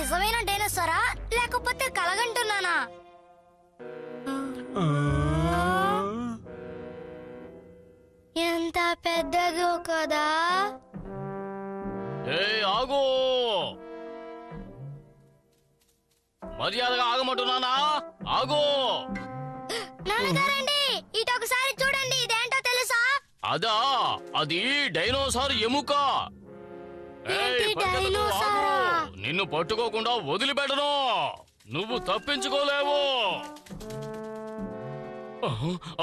నిజమైన డైనోసారా లేకపోతే కలగంటున్నానా? ఎంత పెద్దదో కదా. ఆగు, మర్యాదగా ఆగమంటున్నానా? ఆగు. నాన్నగారండి, ఇటు ఒకసారి చూడండి. ఇదేంటో తెలుసా? అదా, అది డైనోసార్ ఎముక. నిన్ను పట్టుకోకుండా వదిలిపెట్టను. నువ్వు తప్పించుకోలేవు.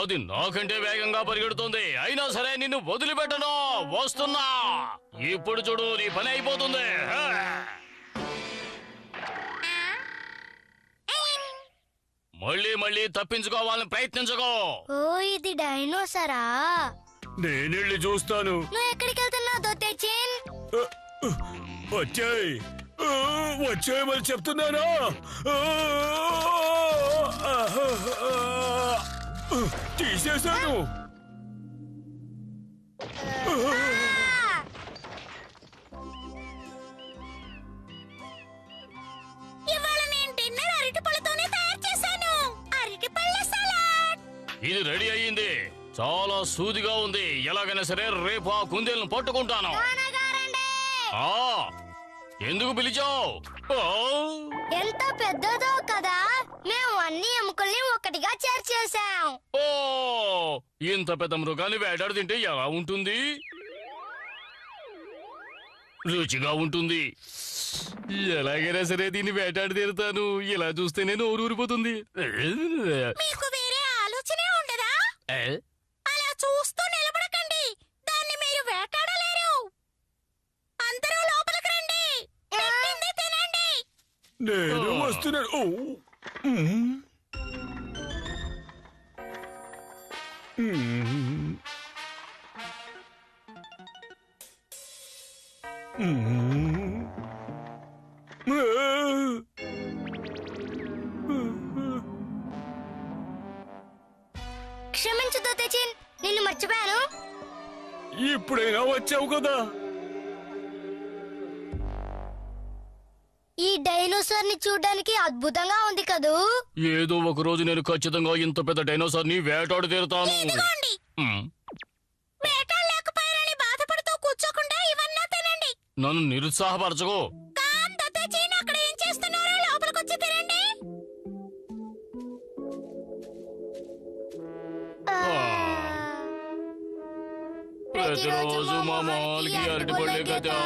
అది నాకంటే వేగంగా పరిగెడుతుంది. అయినా సరే నిన్ను వదిలిపెట్టను. వస్తున్నా. ఇప్పుడు చూడు, నీ పని అయిపోతుంది. మళ్ళీ మళ్ళీ తప్పించుకోవాలని ప్రయత్నించుకో. ఓ, ఇది డైనోసారా? నేనెళ్ళి చూస్తాను. నువ్వు ఎక్కడికి వెళ్తున్నావు దొత్తేచిన్? వచ్చాయి వచ్చాయమని చెప్తున్నానా? తీసేశాను. ఇవాళ నేను డిన్నర్ అరటిపళ్ళతోనే తయారు చేశాను. అరటిపళ్ళ సలాడ్. ఇది రెడీ అయ్యింది. చాలా సూదిగా ఉంది. ఎలాగైనా సరే రేపు ఆ కుందేలను పట్టుకుంటాను. ఎందుకు పిలిచావు? ఎంత పెద్దదో కదా. మేము అన్ని ఎముకల్ని ఒకటిగా చేర్చేశాం. ఓ, ఇంత పెద్ద మృగాన్ని వేటాడు తింటే ఎలా ఉంటుంది? రుచిగా ఉంటుంది. ఎలాగైనా సరే దీన్ని వేటాడి తీరుతాను. ఇలా చూస్తేనే నోరు ఊరిపోతుంది. మీకు వేరే ఆలోచనే ఉండదా? అలా చూస్తూ నిలబడకండి. దాన్ని మీరు వేటాడలేరు. అందరూ లోపలికి రండి. పెట్టింది తినండి. నేను వస్తున్నాను. క్షమించు దొత్తేచిన్, నిన్ను మర్చిపోయాను. ఇప్పుడైనా వచ్చావు కదా. ఈ డైనోసార్ ని చూడడానికి అద్భుతంగా ఉంది కదూ. ఏదో ఒక రోజు నేను ఖచ్చితంగా ఇంత పెద్ద డైనోసార్ ని వేటాడి తీరుతాను. వేటాడలేకపోయారని బాధపడుతూ కూర్చోకుండా ఇవన్నా తినండి. నన్ను నిరుత్సాహపరచకు. అక్కడ ఏం చేస్తున్నారో లోపలికొచ్చి తినండి. ప్రతిరోజు మా మాల్కి అరటిపళ్ళే కదా.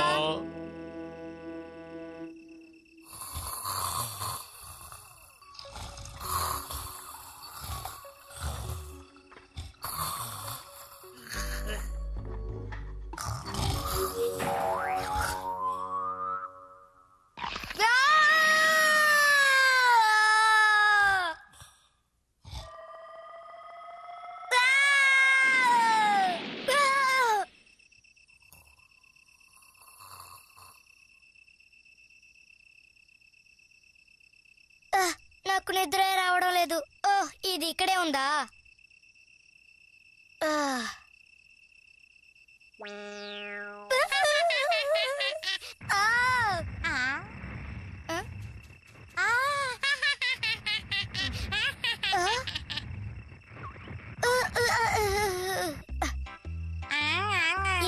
నాకు నిద్ర రావడం లేదు. ఓహ్, ఇది ఇక్కడే ఉందా?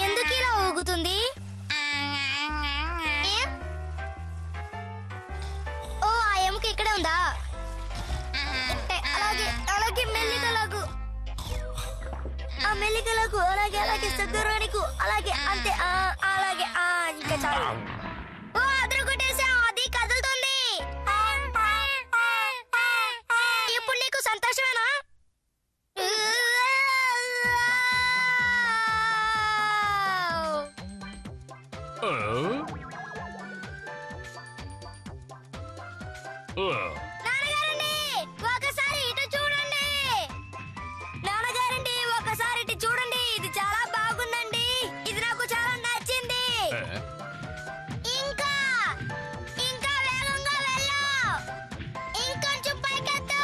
ఎందుకు ఇలా ఊగుతుంది? ఓ, ఆ ఎముక ఇక్కడే ఉందా? అలాగే అలాగే మెల్లిగలాగు. ఆ మెల్లిగలాగు. అలాగే అలాగే సద్దరానికి. అలాగే అంతే. అలాగే ఇంకా చాలు. ఓ, అదరు కొట్టేసాం. అది కదులుతుంది. ఇప్పుడు నీకు సంతోషమేనా? నాన్నగారండి, ఒకసారి ఇటు చూడండి. నాన్నగారండి, ఒకసారి ఇటు చూడండి. ఇది చాలా బాగుందండి. ఇది నాకు చాలా నచ్చింది. ఇంకా ఇంకా వేగంగా వెళ్ళు. ఇంకొంచెం పైకెత్తు.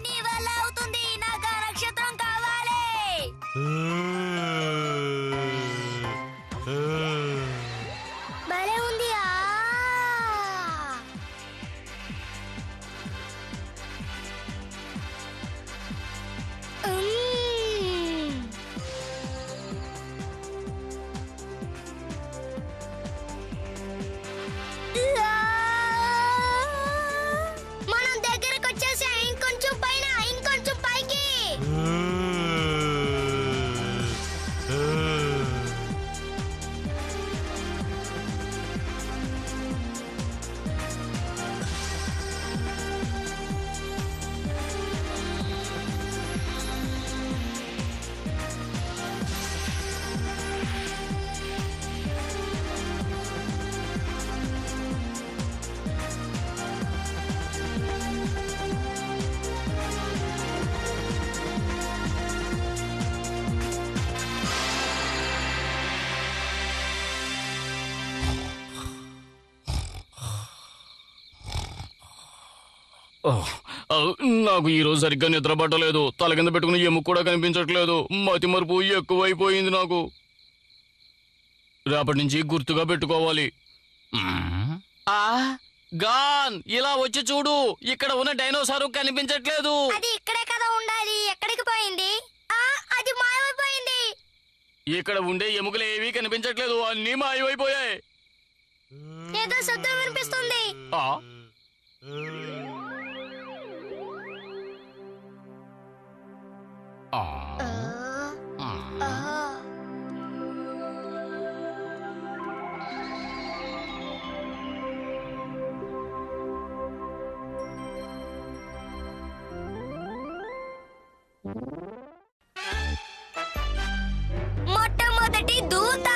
నీ వల్ల అవుతుంది. నాకు ఆ నక్షత్రం కావాలి. భలే ఉంది. నాకు ఈ రోజు సరిగ్గా నిద్ర పట్టలేదు. తల కింద పెట్టుకుని ఎముక కూడా కనిపించట్లేదు. మతి మరుపు ఎక్కువైపోయింది నాకు. రేపటి నుంచి గుర్తుగా పెట్టుకోవాలి. గాన్, ఇలా వచ్చి చూడు. ఇక్కడ ఉన్న డైనోసార్ కనిపించట్లేదు. అది ఇక్కడే కదా ఉండాలి. ఎక్కడికి పోయింది? అది మాయమైపోయింది. ఇక్కడ ఉండే ఎముకలు ఏవీ కనిపించట్లేదు. అన్నీ మాయమైపోయాయి. ఏదో శబ్దం వినిపిస్తుంది. మొట్టమొదటి దూత.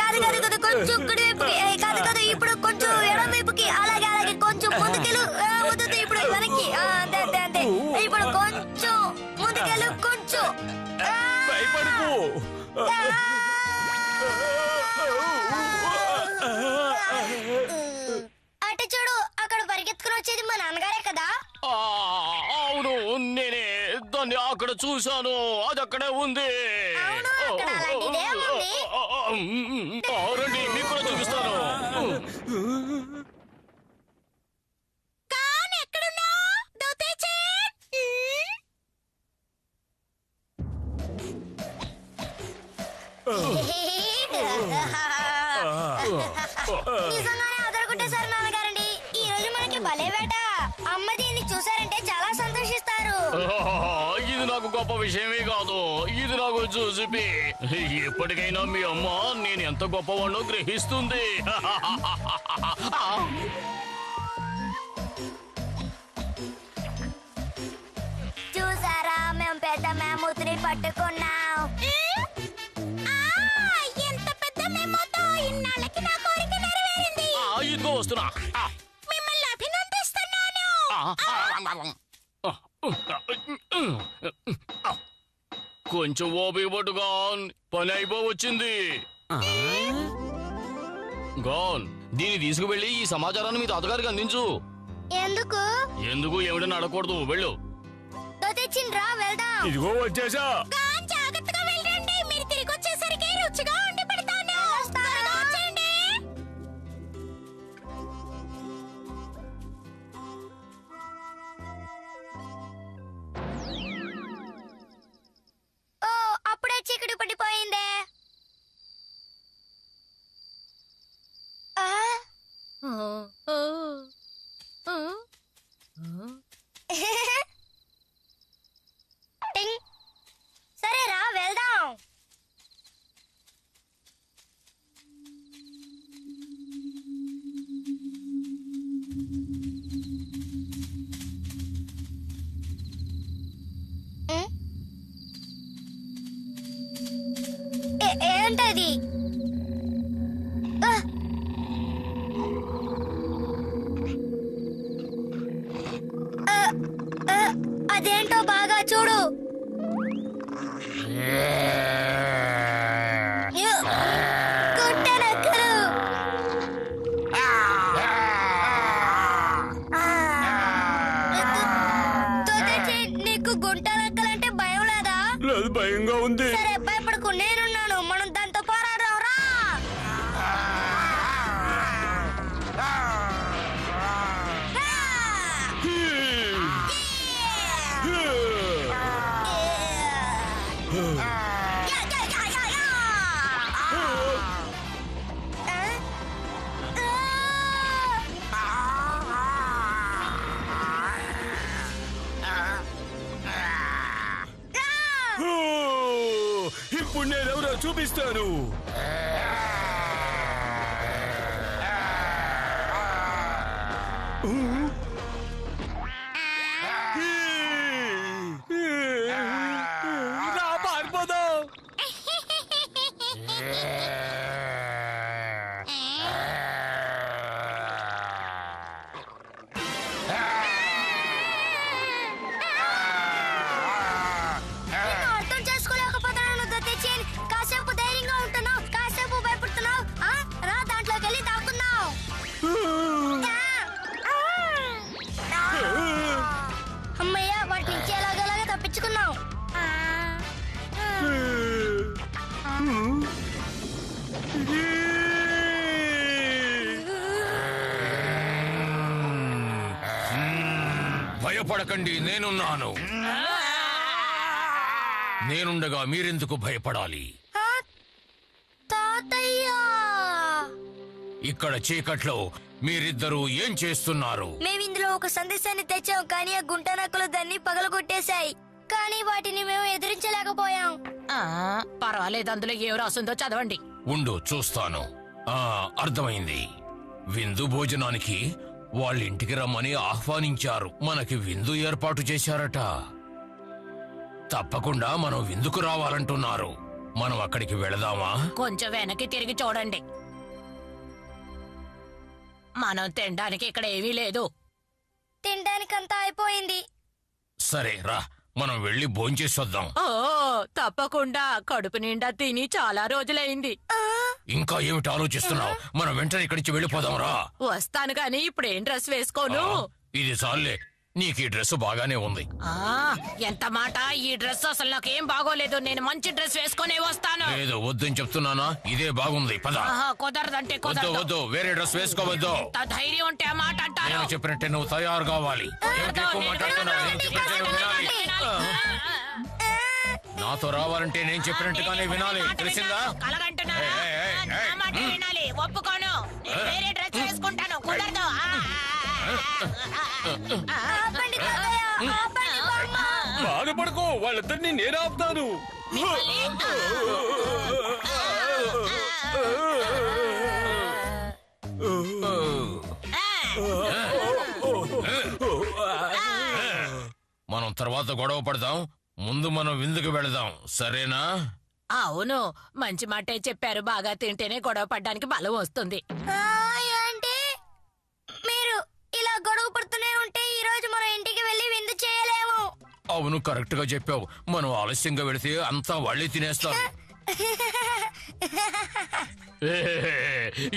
కాదు కాదు కాదు, కొంచెం కుడి వైపుకి. కాదు కాదు, ఇప్పుడు కొంచెం ఎడం వైపుకి. అలాగే అలాగే కొంచెం ముందుకెళ్ళు. వద్దు, ఇప్పుడు వెనక్కి. అంతే అంతే అంతే. ఇప్పుడు కొంచెం ముందుకెళ్ళు. కొంచెం భయపడకు. అటు చూడు, అక్కడ పరిగెత్తుకుని వచ్చేది మా నాన్నగారే కదా. అవును, నేనే దాన్ని అక్కడ చూశాను. అది అక్కడే ఉంది. అవును, అక్కడ అలాంటిదే ఉంది. రండి, మీకు కూడా చూపిస్తాను. కాన్, ఎక్కడున్నావ్? దొతేచే. నిజంగానే అదరగొట్టేశారు నాన్నగారండి. ఈ రోజు మనకి భలే వేట. అమ్మ దీన్ని చూసారంటే చాలా సంతోషిస్తారు. ఇది నాకు గొప్ప విషయమే కాదు, ఇది నాకు చూసిపి. ఎప్పటికైనా మీ అమ్మ నేను ఎంత గొప్పవాణ్ణో గ్రహిస్తుంది. చూసారా, మేము పెద్ద మేమూతిని పట్టుకున్నాం. ఎంత పెద్ద మేమూతో! ఇన్నాళ్ళకి నా కోరిక నెరవేరింది. ఇదిగో వస్తున్నా. మిమ్మల్ని అభినందిస్తున్నాను. కొంచెం ఓపిక పట్టుగా, పని అయిపోవచ్చింది. గాన్, దీన్ని తీసుకువెళ్ళి ఈ సమాచారాన్ని మీ తాతగారికి అందించు. ఎందుకు? ఎందుకు ఏమిటని అడగకూడదు. వెళ్ళు. తెచ్చిండ్రా, వెళ్దాం. ఇదిగో వచ్చేసా. జాగ్రత్తగా వెళ్ళండి. మీరు తిరిగి వచ్చేసరికి రుచిగా వండి పెడతాను. త్వరగా వచ్చేయండి. ఓ, అప్పుడే చీకటి పడిపోయిందే. టింగ్. సరేరా, వెళ్దాం. ఏంటది? అదేంటో బాగా చూడు. గుంటనక్కలు. నీకు గుంటనక్కలంటే భయం లేదా? లేదు, భయంగా ఉంది. సరే, భయపడకు, నేనున్నాను. మనం దాంతో పోరాడదాం రా. ఇప్పుడు నేనెవరో చూపిస్తాను. పారిపోదాం. అర్థం చేసుకోలేకపోతున్నాను. తెచ్చేయండి. కాసేపు ధైర్యంగా ఉంటున్నావు, కాసేపు భయపడుతున్నావు. రా, దాంట్లోకి వెళ్ళి దాక్కున్నావు. భయపడకండి, నేనున్నాను. నేనుండగా మీరెందుకు భయపడాలి? ఆ, తాతయ్య ఇక్కడ చీకట్లో మీరిద్దరూ ఏం చేస్తున్నారు? మేము ఇందులో ఒక సందేశాన్ని తెచ్చాం, కానీ ఆ గుంటనక్కలు దాన్ని పగలగొట్టేశాయి. కానీ వాటిని మేము ఎదిరించలేకపోయాం. పర్వాలేదు, అందులో ఏం రాసిందో చదవండి. ఉండు చూస్తాను. అర్థమైంది. విందు భోజనానికి వాళ్ళింటికి రమ్మని ఆహ్వానించారు. మనకి విందు ఏర్పాటు చేశారట. తప్పకుండా మనం విందుకు రావాలంటున్నారు. మనం అక్కడికి వెళదామా? కొంచెం వెనక్కి తిరిగి చూడండి. మనం తినడానికి ఇక్కడ ఏమీ లేదు. తినడానికంతా అయిపోయింది. సరే రా, మనం వెళ్ళి భోంచేసొద్దాం. ఓ తప్పకుండా, కడుపు నిండా తిని చాలా రోజులైంది. ఇంకా ఏమిటి ఆలోచిస్తున్నావు? మనం వెంటనే ఇక్కడి నుంచి వెళ్ళిపోదాం రా. వస్తాను గాని ఇప్పుడేం డ్రెస్ వేసుకోను. ఇది చాలే, నీకు ఈ డ్రెస్ బాగానే ఉంది. ఎంత మాట! ఈ డ్రెస్ అసలు నాకేం బాగోలేదు. నేను మంచి డ్రెస్ వేసుకునే వస్తాను. లేదు, వద్దని చెప్తున్నానా? ఇదే బాగుంది, పద. కుదరదంటే వద్దు కుదరదు. వద్దు, వేరే డ్రెస్ వేసుకోవద్దు. ఎంత ధైర్యం ఉంటే ఆ మాట అంటారు. నేను చెప్పినట్టే నువ్వు తయారు కావాలి. ఏమిటి ఎక్కువ మాట్లాడుతున్నావు? నేను చెప్పినట్టే నువ్వు వినాలి. నాతో రావాలంటే నేను చెప్పినట్టుగానే వినాలి, తెలిసిందా? కలగంటున్నారా? ఏయ్, ఏయ్, ఏయ్, నా మాట వినాలి. ఒప్పుకోను. నేను వేరే డ్రెస్ వేసుకుంటాను. కుదరదు. ఆపండి తాతయ్య, ఆపండి బామ్మ. బాధపడకు, వాళ్ళిద్దరిని నేను ఆపుతాను. మనం తర్వాత గొడవ పడదాం. ముందు మనం విందుకు వెళదాం, సరేనా? అవును, మంచి మాటే చెప్పారు. బాగా తింటేనే గొడవ పడ్డానికి బలం వస్తుంది. ఏంటి మీరు ఇలా గొడవ పడుతూనే ఉంటే ఈ రోజు మనం ఇంటికి వెళ్ళి విందు చేయలేము. అవును, కరెక్ట్ గా చెప్పావు. మనం ఆలస్యంగా వెళితే అంతా వాళ్ళే తినేస్తారు.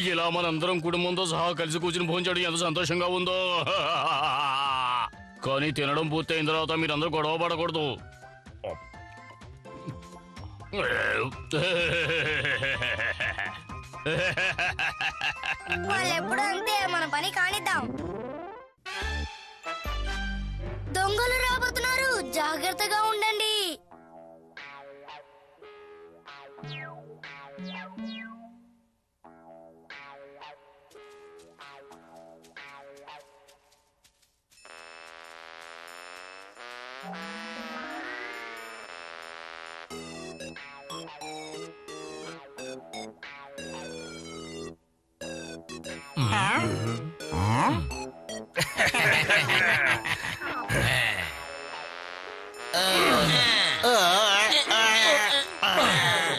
ఇలా మనందరం కుటుంబంతో సహా కలిసి కూర్చుని భోంచడం ఎంత సంతోషంగా ఉందో. కానీ తినడం పూర్తయిన తర్వాత మీరందరూ గొడవ పడకూడదు. వాళ్ళెప్పుడు అంతే, మన పని కానిద్దాం. దొంగలు రాబోతున్నారు, జాగ్రత్తగా ఉండండి.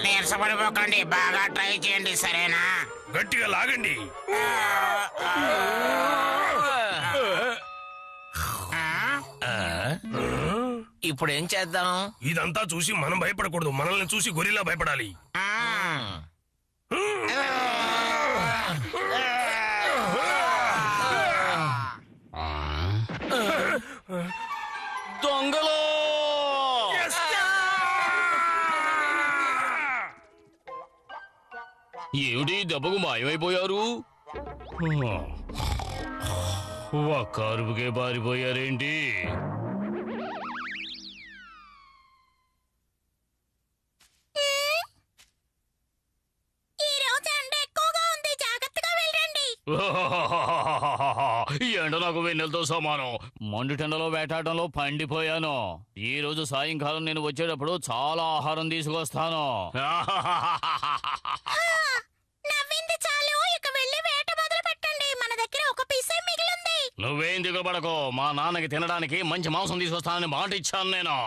నీరసపడిపోకండి, బాగా ట్రై చేయండి, సరేనా? గట్టిగా లాగండి. ఇప్పుడు ఏం చేద్దాం? ఇదంతా చూసి మనం భయపడకూడదు, మనల్ని చూసి గొరిలా భయపడాలి. దొంగలు! ఏమిటి దెబ్బకు మాయమైపోయారు? ఒక్క అరుపుకే పారిపోయారేంటి? ఈ ఎండ నాకు వెన్నెలతో సమానం. మండుటెండలో వేటాడడంలో పండిపోయాను. ఈ రోజు సాయంకాలం నేను వచ్చేటప్పుడు చాలా ఆహారం తీసుకొస్తాను. నువ్వేం దిగుబడకో, మా నాన్నకి తినడానికి మంచి మాంసం తీసుకొస్తానని మాట ఇచ్చాను నేను.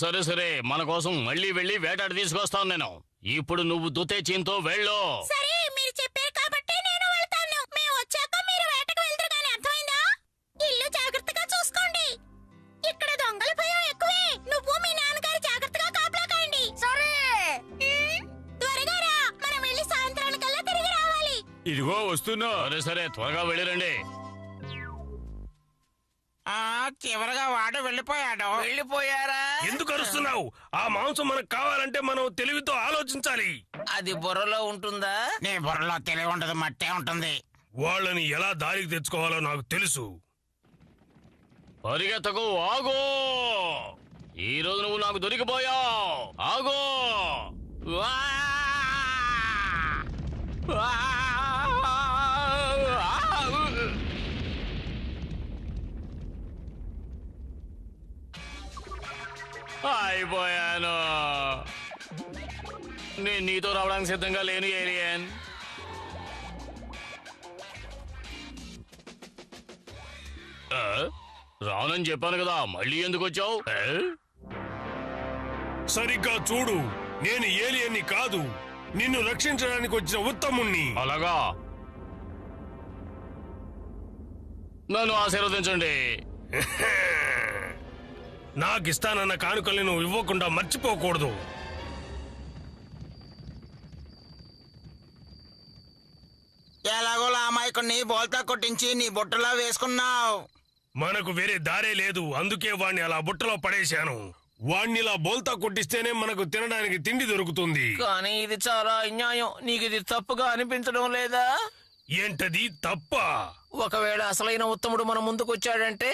సరే సరే, మన కోసం మళ్ళీ వెళ్ళి వేటాడి తీసుకొస్తాను నేను. ఇప్పుడు నువ్వు దుతే చీన్తో వెళ్ళు. ఇదిగో వస్తున్నా. సరే సరే, త్వరగా వెళ్ళిరండి. చివరగా వాడు వెళ్ళిపోయారా? ఎందుకు అరుస్తున్నావు? ఆ మాంసం మనకు కావాలంటే మనం తెలివితో ఆలోచించాలి. అది బుర్రలో ఉంటుందా? నీ బుర్రలో తెలివి ఉండదు, మట్టే ఉంటుంది. వాళ్ళని ఎలా దారికి తెచ్చుకోవాలో నాకు తెలుసు. పరిగెత్తకు, ఆగు. ఈ రోజు నువ్వు నాకు దొరికిపోయావు. ఆగు. వా! వా! అయిపోయాను. నేను నీతో రావడానికి సిద్ధంగా లేను ఏలియన్. రానని చెప్పాను కదా, మళ్ళీ ఎందుకు వచ్చావు? సరిగ్గా చూడు, నేను ఏలియన్ని కాదు, నిన్ను రక్షించడానికి వచ్చిన ఉత్తముణ్ణి. అలాగా, నన్ను ఆశీర్వదించండి. నాకిస్తానన్న కానుకల్ని నువ్వు ఇవ్వకుండా మర్చిపోకూడదు. ఎలాగోలా అమాయకుడిని బోల్తా కొట్టించి నీ బుట్టలో వేసుకున్నావు. మనకు వేరే దారే లేదు, అందుకే వాణ్ణి అలా బుట్టలో పడేశాను. వాణ్ణి ఇలా బోల్తా కొట్టిస్తేనే మనకు తినడానికి తిండి దొరుకుతుంది. కానీ ఇది చాలా అన్యాయం. నీకు ఇది తప్పుగా అనిపించడం లేదా? ఏంటది తప్ప? ఒకవేళ అసలైన ఉత్తముడు మన ముందుకు వచ్చాడంటే?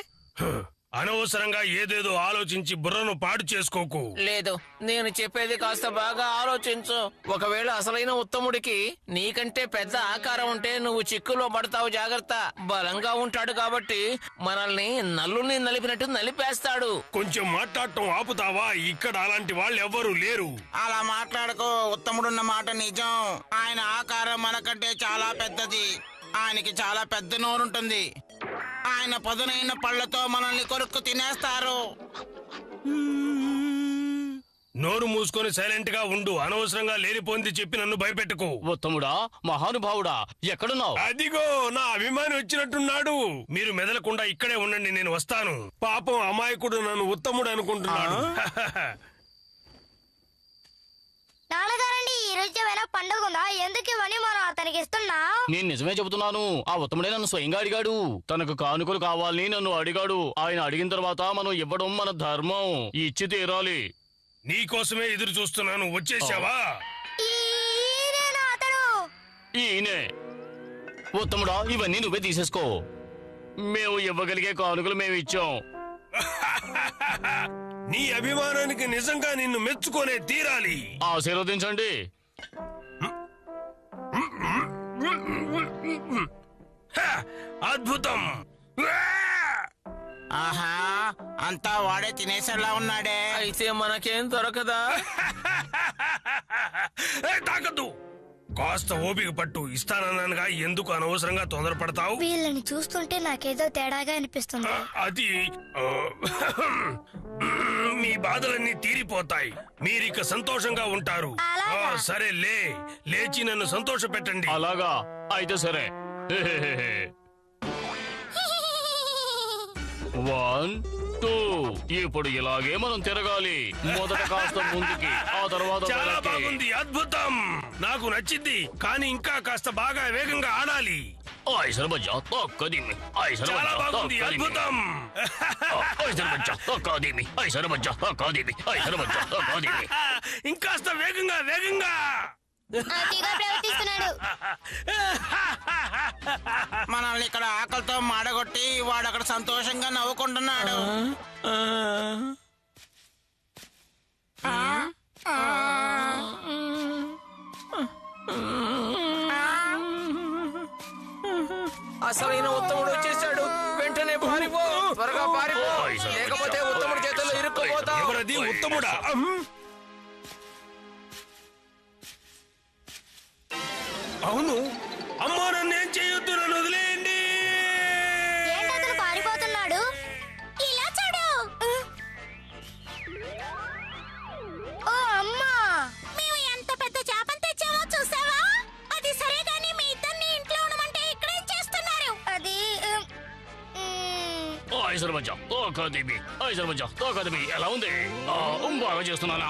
అనవసరంగా ఏదేదో ఆలోచించి బుర్రను పాడు చేసుకోకు. లేదు, నేను చెప్పేది కాస్త బాగా ఆలోచించు. ఒకవేళ అసలైన ఉత్తముడికి నీకంటే పెద్ద ఆకారం ఉంటే నువ్వు చిక్కులో పడతావు. జాగ్రత్త. బలంగా ఉంటాడు కాబట్టి మనల్ని నల్లుల్ని నలిపినట్టు నలిపేస్తాడు. కొంచెం మాట్లాడటం ఆపుతావా? ఇక్కడ అలాంటి వాళ్ళు ఎవ్వరూ లేరు. అలా మాట్లాడుకో. ఉత్తముడున్న మాట నిజం. ఆయన ఆకారం మనకంటే చాలా పెద్దది. ఆయనకి చాలా పెద్ద నోరుంటుంది. ఆయన పదునైన పళ్ళతో మనల్ని కొరుక్కు తినేస్తారు. నోరు మూసుకొని సైలెంట్ గా ఉండు. అనవసరంగా లేనిపోంది చెప్పి నన్ను భయపెట్టుకో. ఉత్తముడా, మహానుభావుడా, ఎక్కడున్నావు? అదిగో నా అభిమాని వచ్చినట్టున్నాడు. మీరు మెదలకుండా ఇక్కడే ఉండండి, నేను వస్తాను. పాపం అమాయకుడు నన్ను ఉత్తముడు అనుకుంటున్నాడు. నాన్నగారండి, ఈ రోజు ఏమైనా పండుగ ఉందా? ఎందుకు ఇవన్నీ మనం అతనికి ఇస్తున్నా? నేను నిజమే చెబుతున్నాను. ఆ ఉత్తముడే నన్ను స్వయంగా అడిగాడు. తనకు కానుకలు కావాలని నన్ను అడిగాడు. ఆయన అడిగిన తర్వాత మనం ఇవ్వడం మన ధర్మం. ఇచ్చి తీరాలి. నీకోసమే ఎదురు చూస్తున్నాను. వచ్చేసావా? ఈయనేనా అతను? ఈయనే. ఉత్తముడా, ఇవన్నీ నువ్వే తీసేసుకో. మేము ఇవ్వగలిగే కానుకలు మేము ఇచ్చాం. నీ అభిమానానికి నిజంగా నిన్ను మెచ్చుకొనే తీరాలి. ఆశీర్వదించండి. అద్భుతం. ఆహా, అంతా వాడే తినేసేలా ఉన్నాడే. అయితే మనకేం దొరకదా? తాకద్దు. కాస్త ఓపిక పట్టు. ఇస్తానన్నానుగా, ఎందుకు అనవసరంగా తొందరపడతావు? వీళ్ళని చూస్తుంటే నాకేదో తేడాగా అనిపిస్తుంది. అది మీ బాధలన్నీ తీరిపోతాయి. మీరిక సంతోషంగా ఉంటారు. అలాగా? సరే, లేచి నన్ను సంతోష పెట్టండి. అలాగా, అయితే సరే. 1, 2. ఇప్పుడు ఇలాగే మనం తిరగాలి. మొదట కాస్త ముందుకి, ఆ తర్వాత చాలా వెనక్కి. బాగుంది. అద్భుతం. నాకు నచ్చింది. కానీ ఇంకా కాస్త బాగా వేగంగా ఆడాలి. చాలా బాగుంది. అద్భుతం. ఇంకాస్త వేగంగా అతిగా ప్రవర్తిస్తున్నాడు. మనల్ని ఇక్కడ ఆకలితో మాడగొట్టి వాడు అక్కడ సంతోషంగా నవ్వుకుంటున్నాడు. అసలైన ఉత్తముడు వచ్చేసాడు. వెంటనే పారిపో, త్వరగా పారిపో, లేకపోతే ఉత్తముడి చేతుల్లో ఇరుక్కుపోతావు. ఎవరది? ఉత్తముడా? అవును. అమ్మా, నన్ను ఏం చేయొద్దు, నన్ను వదిలేయండి. ఏంటి అతను పారిపోతున్నాడు? ఇలా చూడు. ఓ అమ్మా, మేము ఎంత పెద్ద చేపను తెచ్చామో చూసావా? అది సరే గానీ మీ ఇద్దరిని ఇంట్లో ఉండమంటే ఇక్కడేం చేస్తున్నారు? అది ఎలా ఉంది? బాగా చేస్తున్నానా?